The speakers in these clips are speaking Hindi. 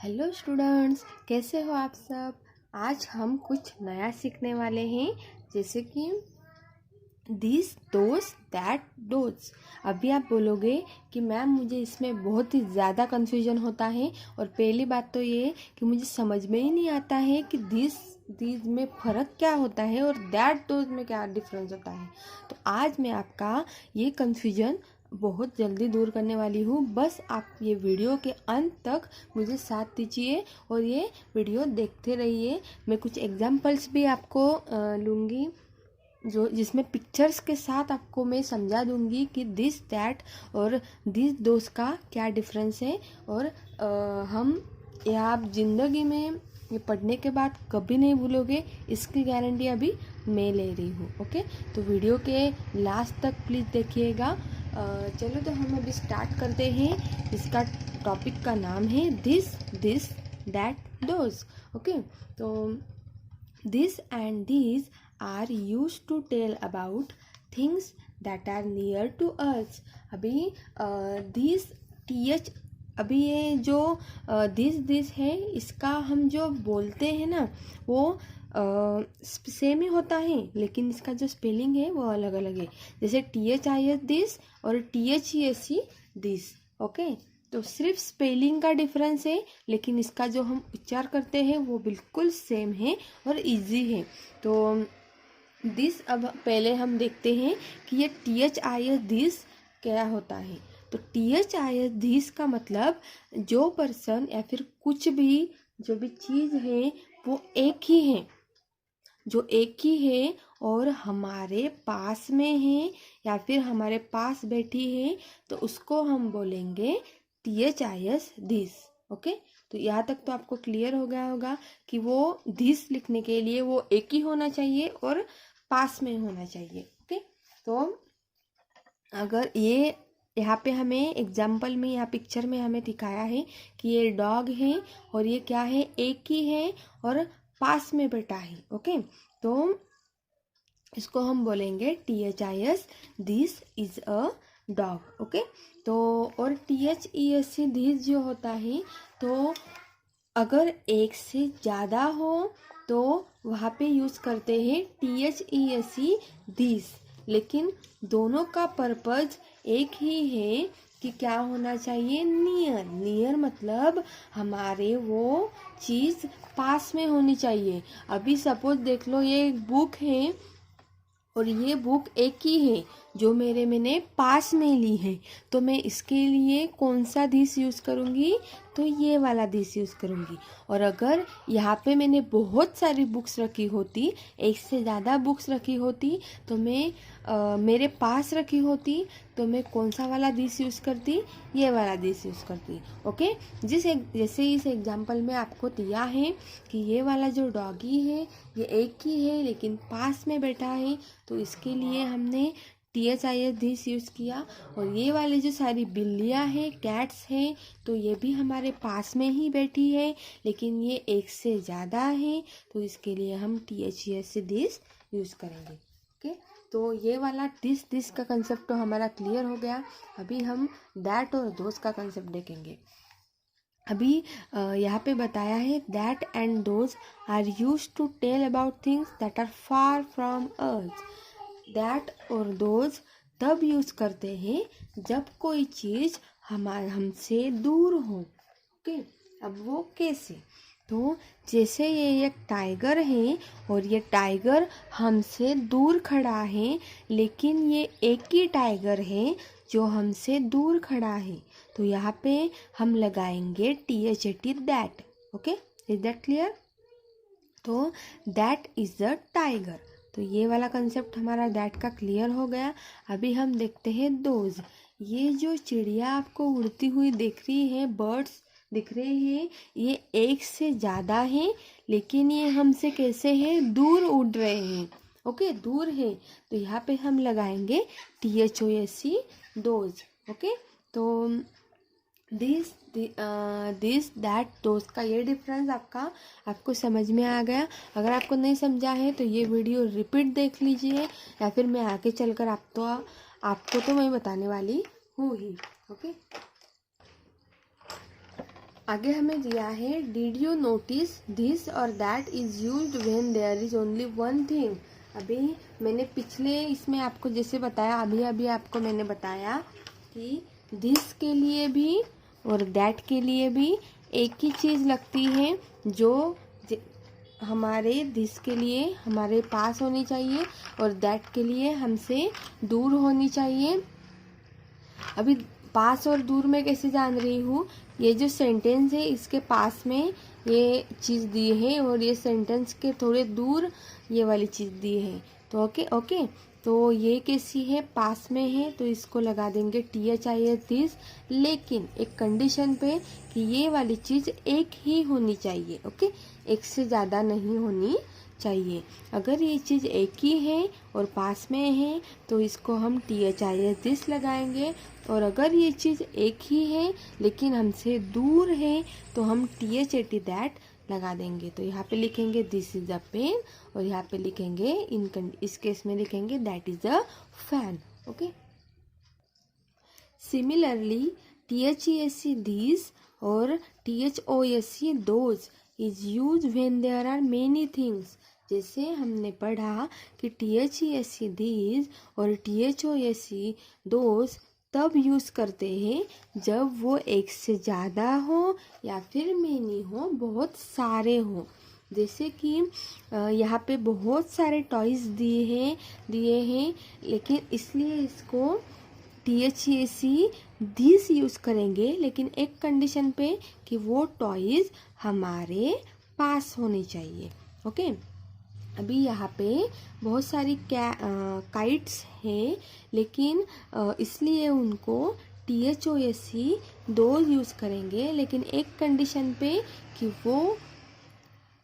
हेलो स्टूडेंट्स, कैसे हो आप सब। आज हम कुछ नया सीखने वाले हैं, जैसे कि दिस दोस दैट दोस। अभी आप बोलोगे कि मैम मुझे इसमें बहुत ही ज़्यादा कन्फ्यूजन होता है, और पहली बात तो ये कि मुझे समझ में ही नहीं आता है कि दिस में फ़र्क क्या होता है और दैट दोस में क्या डिफरेंस होता है। तो आज मैं आपका ये कन्फ्यूजन बहुत जल्दी दूर करने वाली हूँ। बस आप ये वीडियो के अंत तक मुझे साथ दीजिए और ये वीडियो देखते रहिए। मैं कुछ एग्जाम्पल्स भी आपको लूँगी, जो जिसमें पिक्चर्स के साथ आपको मैं समझा दूंगी कि दिस दैट और दिस दोस्त का क्या डिफरेंस है। और हम ये आप ज़िंदगी में ये पढ़ने के बाद कभी नहीं भूलोगे, इसकी गारंटी अभी मैं ले रही हूँ। ओके, तो वीडियो के लास्ट तक प्लीज़ देखिएगा। चलो तो हम अभी स्टार्ट करते हैं। इसका टॉपिक का नाम है दिस दैट दोज। ओके, तो this and these are used to tell about things that are near to us। अभी दिस th, अभी ये जो दिस है, इसका हम जो बोलते हैं ना वो सेम ही होता है, लेकिन इसका जो स्पेलिंग है वो अलग अलग है। जैसे THIS दिस और THESE दिस। ओके, तो सिर्फ स्पेलिंग का डिफरेंस है, लेकिन इसका जो हम उच्चार करते हैं वो बिल्कुल सेम है और इजी है। तो दिस, अब पहले हम देखते हैं कि ये THIS दिस क्या होता है। तो THIS दिस का मतलब जो पर्सन या फिर कुछ भी, जो भी चीज़ है वो एक ही है, जो एक ही है और हमारे पास में है या फिर हमारे पास बैठी है, तो उसको हम बोलेंगे THIS दिस। ओके, तो यहाँ तक तो आपको क्लियर हो गया होगा कि वो दिस लिखने के लिए वो एक ही होना चाहिए और पास में होना चाहिए। ओके, तो अगर ये यहाँ पे हमें एग्जाम्पल में, यहाँ पिक्चर में हमें दिखाया है कि ये डॉग है और ये क्या है, एक ही है और पास में बैठा है। ओके, तो इसको हम बोलेंगे THIS this is a dog. Okay, तो और THESE दिस जो होता है, तो अगर एक से ज़्यादा हो तो वहाँ पे यूज़ करते हैं THESE दिस, लेकिन दोनों का पर्पज़ एक ही है कि क्या होना चाहिए, नियर। नियर मतलब हमारे वो चीज़ पास में होनी चाहिए। अभी सपोज देख लो, ये एक बुक है और ये बुक एक ही है जो मैंने पास में ली है, तो मैं इसके लिए कौन सा दिस यूज़ करूँगी, तो ये वाला दिस यूज़ करूँगी। और अगर यहाँ पे मैंने बहुत सारी बुक्स रखी होती, एक से ज़्यादा बुक्स रखी होती, तो मैं मेरे पास रखी होती, तो मैं कौन सा वाला दिस यूज़ करती, ये वाला दिस यूज़ करती। ओके, जैसे इस एग्जाम्पल में आपको दिया है कि ये वाला जो डॉगी है ये एक ही है लेकिन पास में बैठा है, तो इसके लिए हमने THIS दिस यूज़ किया। और ये वाले जो सारी बिल्लियाँ हैं, कैट्स हैं, तो ये भी हमारे पास में ही बैठी है, लेकिन ये एक से ज़्यादा है, तो इसके लिए हम THES दिस यूज़ करेंगे। ओके, तो ये वाला दिस का कंसेप्ट तो हमारा क्लियर हो गया। अभी हम दैट और दोस का कंसेप्ट देखेंगे। अभी यहाँ पे बताया है that and those are use to tell about things that are far from us. That और दोज तब यूज करते हैं जब कोई चीज़ हमसे दूर हो। ओके, अब वो कैसे, तो जैसे ये एक टाइगर है और ये टाइगर हमसे दूर खड़ा है, लेकिन ये एक ही टाइगर है जो हमसे दूर खड़ा है, तो यहाँ पे हम लगाएंगे THAT that. Okay, is that clear. तो दैट इज द टाइगर, तो ये वाला कंसेप्ट हमारा दैट का क्लियर हो गया। अभी हम देखते हैं दोज। ये जो चिड़िया आपको उड़ती हुई दिख रही है, बर्ड्स दिख रहे हैं, ये एक से ज़्यादा हैं, लेकिन ये हमसे कैसे हैं, दूर उड़ रहे हैं। ओके, दूर है, तो यहाँ पे हम लगाएंगे THOSE दोज। ओके, तो दिस दैट दोस्त का ये डिफरेंस आपको समझ में आ गया। अगर आपको नहीं समझा है तो ये वीडियो रिपीट देख लीजिए, या फिर मैं आगे चलकर आपको तो मैं बताने वाली हूँ ही। ओके, आगे हमें दिया है डिड यू नोटिस दिस और that is used when there is only one thing. अभी मैंने पिछले इसमें आपको जैसे बताया, अभी अभी आपको मैंने बताया कि दिस के लिए भी और दैट के लिए भी एक ही चीज़ लगती है, जो हमारे दिस के लिए हमारे पास होनी चाहिए और दैट के लिए हमसे दूर होनी चाहिए। अभी पास और दूर में कैसे जान रही हूँ, ये जो सेंटेंस है इसके पास में ये चीज़ दी है और ये सेंटेंस के थोड़े दूर ये वाली चीज़ दी है। तो ओके तो ये कैसी है, पास में है, तो इसको लगा देंगे THIS दिस, लेकिन एक कंडीशन पे कि ये वाली चीज़ एक ही होनी चाहिए। ओके, एक से ज़्यादा नहीं होनी चाहिए। अगर ये चीज़ एक ही है और पास में है तो इसको हम THIS दिस लगाएंगे, और अगर ये चीज़ एक ही है लेकिन हमसे दूर है तो हम THAT दैट लगा देंगे। तो यहाँ पे लिखेंगे दिस इज अ पेन, और यहाँ पे लिखेंगे इस केस में लिखेंगे that is a fan. Okay, similarly THESC this और THOSC those is use when there are many things. जैसे हमने पढ़ा कि THESC दिस और THOSC दोज तब यूज़ करते हैं जब वो एक से ज़्यादा हो या फिर मेनी हो, बहुत सारे हो। जैसे कि यहाँ पे बहुत सारे टॉयज़ दिए हैं लेकिन इसलिए इसको THESC दिस यूज़ करेंगे, लेकिन एक कंडीशन पे कि वो टॉयज़ हमारे पास होने चाहिए। ओके, अभी यहाँ पे बहुत सारी काइट्स हैं, लेकिन इसलिए उनको THOSC दो यूज़ करेंगे, लेकिन एक कंडीशन पे कि वो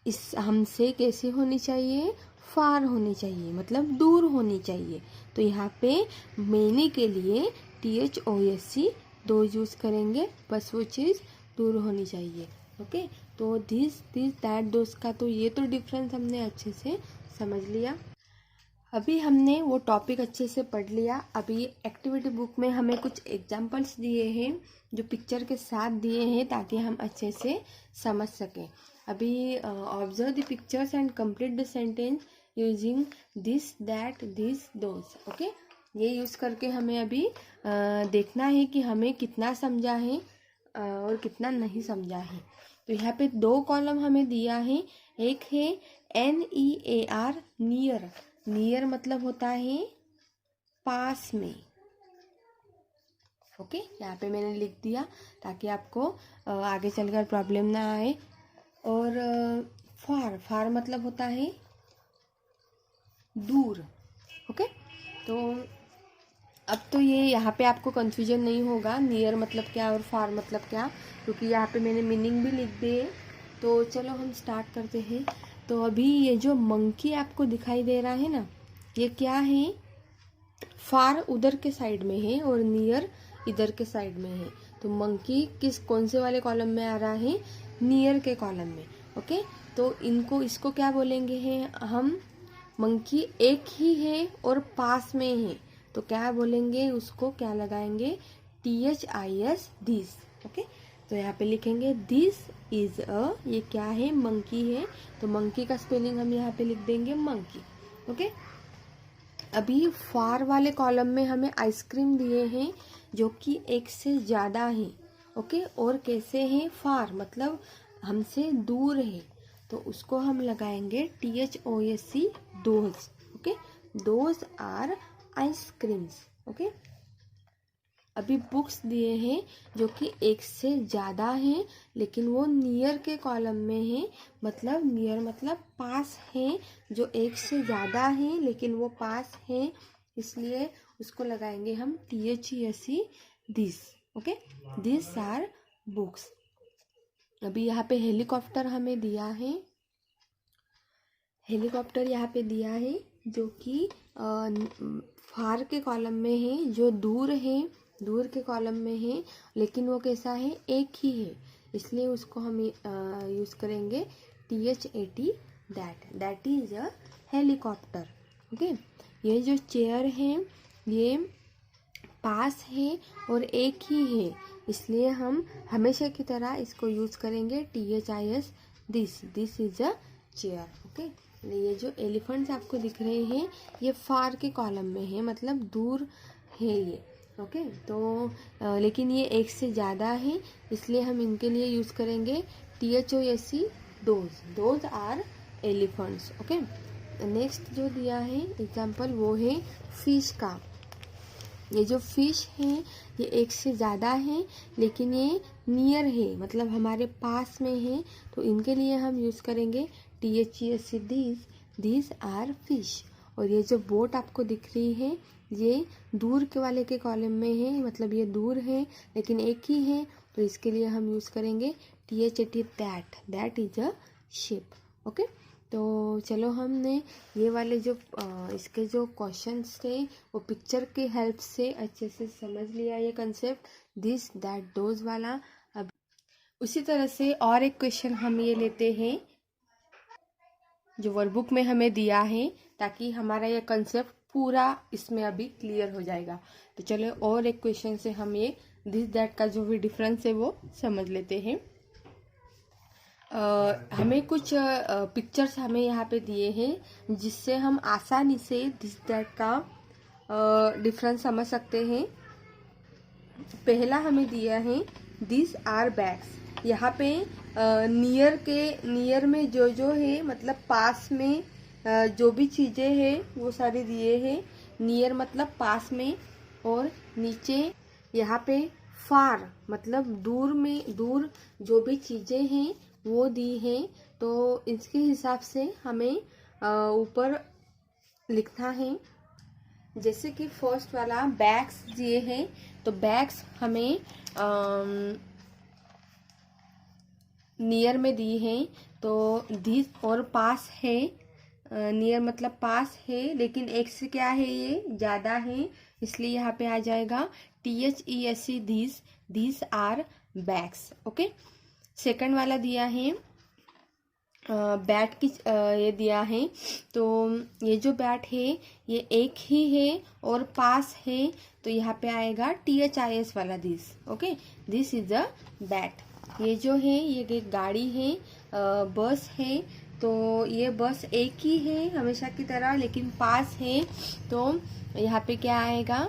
इस हमसे कैसे होनी चाहिए, फार होनी चाहिए, मतलब दूर होनी चाहिए। तो यहाँ पे मेनी के लिए THOSC दो यूज़ करेंगे, बस वो चीज़ दूर होनी चाहिए। ओके, तो दिस दैट दोस्त का तो ये तो डिफरेंस हमने अच्छे से समझ लिया। अभी हमने वो टॉपिक अच्छे से पढ़ लिया। अभी एक्टिविटी बुक में हमें कुछ एग्जाम्पल्स दिए हैं जो पिक्चर के साथ दिए हैं ताकि हम अच्छे से समझ सकें। अभी observe the pictures and complete the sentence using this that this those. Okay, ये यूज़ करके हमें अभी देखना है कि हमें कितना समझा है और कितना नहीं समझा है। तो यहाँ पे दो कॉलम हमें दिया है, एक है NEAR नियर। नियर मतलब होता है पास में। ओके, यहाँ पे मैंने लिख दिया ताकि आपको आगे चलकर प्रॉब्लम ना आए। और फार मतलब होता है दूर। ओके, तो अब तो ये यहाँ पे आपको कंफ्यूजन नहीं होगा नियर मतलब क्या और फार मतलब क्या, क्योंकि यहाँ पे मैंने मीनिंग भी लिख दिए। तो चलो हम स्टार्ट करते हैं। तो अभी ये जो मंकी आपको दिखाई दे रहा है ना, ये क्या है, फार उधर के साइड में है और नियर इधर के साइड में है। तो मंकी कौन से वाले कॉलम में आ रहा है, नियर के कॉलम में। ओके, तो इसको क्या बोलेंगे हैं हम, मंकी एक ही है और पास में है, तो क्या बोलेंगे, उसको क्या लगाएंगे, THIS दिस। ओके, तो यहाँ पे लिखेंगे दिस इज अ, ये क्या है, मंकी है, तो मंकी का स्पेलिंग हम यहाँ पे लिख देंगे मंकी। ओके, अभी फार वाले कॉलम में हमें आइसक्रीम दिए हैं जो कि एक से ज़्यादा हैं। ओके, और कैसे हैं, फार मतलब हमसे दूर है, तो उसको हम लगाएंगे THOSC those. Okay, those are ice creams. Okay, अभी बुक्स दिए हैं जो कि एक से ज़्यादा हैं लेकिन वो नियर के कॉलम में है, मतलब नियर मतलब पास है, जो एक से ज़्यादा है लेकिन वो पास है, इसलिए उसको लगाएंगे हम THESC this. Okay, this are books. अभी यहाँ पे हेलीकॉप्टर हमें दिया है, हेलीकॉप्टर यहाँ पे दिया है जो कि फार के कॉलम में है, जो दूर है, दूर के कॉलम में है, लेकिन वो कैसा है, एक ही है, इसलिए उसको हम यूज़ करेंगे THAT that is a helicopter. Okay, ये जो चेयर है ये पास है और एक ही है, इसलिए हम हमेशा की तरह इसको यूज़ करेंगे THIS, this is a chair. Okay, ये जो एलिफेंट्स आपको दिख रहे हैं ये फार के कॉलम में है, मतलब दूर है ये। ओके, तो लेकिन ये एक से ज़्यादा है, इसलिए हम इनके लिए यूज़ करेंगे THOSE, those are elephants. Okay, next जो दिया है एग्जाम्पल वो है फिश का। ये जो फिश है ये एक से ज़्यादा है, लेकिन ये नियर है, मतलब हमारे पास में है, तो इनके लिए हम यूज़ करेंगे THESE, दिस आर फिश। और ये जो बोट आपको दिख रही है ये दूर के वाले के कॉलम में है, मतलब ये दूर है लेकिन एक ही है, तो इसके लिए हम यूज़ करेंगे THAT, that is a ship. Okay, तो चलो हमने ये वाले जो इसके जो क्वेश्चंस थे वो पिक्चर के हेल्प से अच्छे से समझ लिया, ये कंसेप्ट दिस दैट दोज वाला। अब उसी तरह से और एक क्वेश्चन हम ये लेते हैं जो वर्कबुक में हमें दिया है, ताकि हमारा ये कंसेप्ट पूरा इसमें अभी क्लियर हो जाएगा। तो चलो और एक क्वेश्चन से हम ये दिस दैट का जो भी डिफरेंस है वो समझ लेते हैं। हमें कुछ पिक्चर्स हमें यहाँ पे दिए हैं जिससे हम आसानी से दिस दैट का डिफरेंस समझ सकते हैं। पहला हमें दिया है दिस आर बैग्स। यहाँ पे नियर में जो है, मतलब पास में जो भी चीज़ें हैं वो सारी दिए हैं। नियर मतलब पास में, और नीचे यहाँ पे फार मतलब दूर जो भी चीज़ें हैं वो दी हैं। तो इसके हिसाब से हमें ऊपर लिखना है। जैसे कि फर्स्ट वाला बैग्स दिए हैं, तो बैग्स हमें नियर में दी हैं, तो दिस और पास है। नियर मतलब पास है, लेकिन एक से क्या है ये ज़्यादा है, इसलिए यहाँ पे आ जाएगा THESE, this are bags. Okay, second वाला दिया है बैट की, ये दिया है, तो ये जो बैट है ये एक ही है और पास है, तो यहाँ पे आएगा THIS वाला this. Okay, this is a bat. ये जो है ये एक गाड़ी है, बस है, तो ये बस एक ही है हमेशा की तरह, लेकिन पास है, तो यहाँ पे क्या आएगा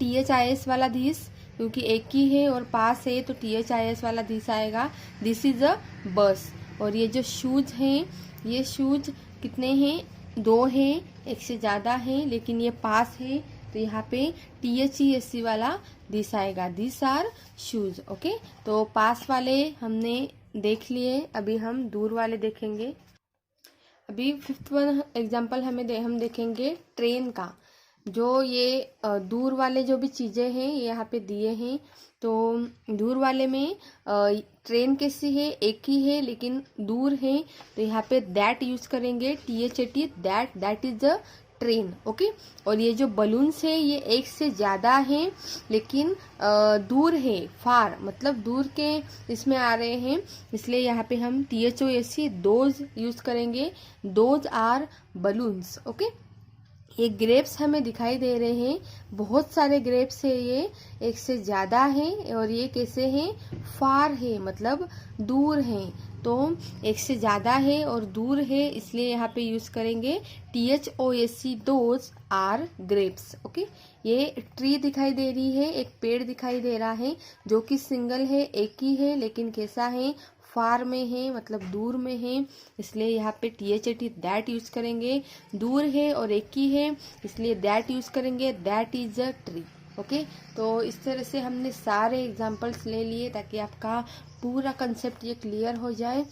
THIS वाला दिस, क्योंकि एक ही है और पास है तो THIS वाला दिस आएगा, दिस इज अ बस। और ये जो शूज हैं, ये शूज कितने हैं, 2 हैं, एक से ज़्यादा है, लेकिन ये पास है, तो यहाँ पे THESE वाला दिस आएगा, दिस आर शूज। ओके, तो पास वाले हमने देख लिए, अभी हम दूर वाले देखेंगे। अभी फिफ्थ वन एग्जाम्पल हम देखेंगे ट्रेन का। जो ये दूर वाले जो भी चीज़ें हैं ये यहाँ पे दिए हैं, तो दूर वाले में ट्रेन कैसी है, एक ही है लेकिन दूर है, तो यहाँ पे दैट यूज़ करेंगे THAT, that is a train. Okay, और ये जो बलून्स है ये एक से ज़्यादा है लेकिन दूर है, फार मतलब दूर के इसमें आ रहे हैं, इसलिए यहाँ पे हम THOSE, दोज यूज़ करेंगे, दोज आर बलून्स। ओके, ये ग्रेप्स हमें दिखाई दे रहे हैं, बहुत सारे ग्रेप्स है, ये एक से ज़्यादा है, और ये कैसे हैं, फार है मतलब दूर हैं, तो एक से ज़्यादा है और दूर है, इसलिए यहाँ पे यूज़ करेंगे THOSE, those are grapes. Okay, ये ट्री दिखाई दे रही है, एक पेड़ दिखाई दे रहा है जो कि सिंगल है, एक ही है, लेकिन कैसा है, फार में है मतलब दूर में है, इसलिए यहाँ पे THAT, दैट यूज करेंगे। दूर है और एक ही है, इसलिए दैट यूज करेंगे, that is a tree. Okay, तो इस तरह से हमने सारे एग्जाम्पल्स ले लिए ताकि आपका पूरा कंसेप्ट ये क्लियर हो जाए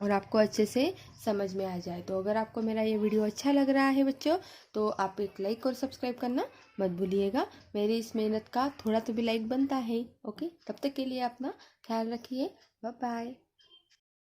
और आपको अच्छे से समझ में आ जाए। तो अगर आपको मेरा ये वीडियो अच्छा लग रहा है बच्चों, तो आप एक लाइक और सब्सक्राइब करना मत भूलिएगा। मेरी इस मेहनत का थोड़ा तो भी लाइक बनता है। ओके, तब तक के लिए अपना ख्याल रखिए, बाय बाय।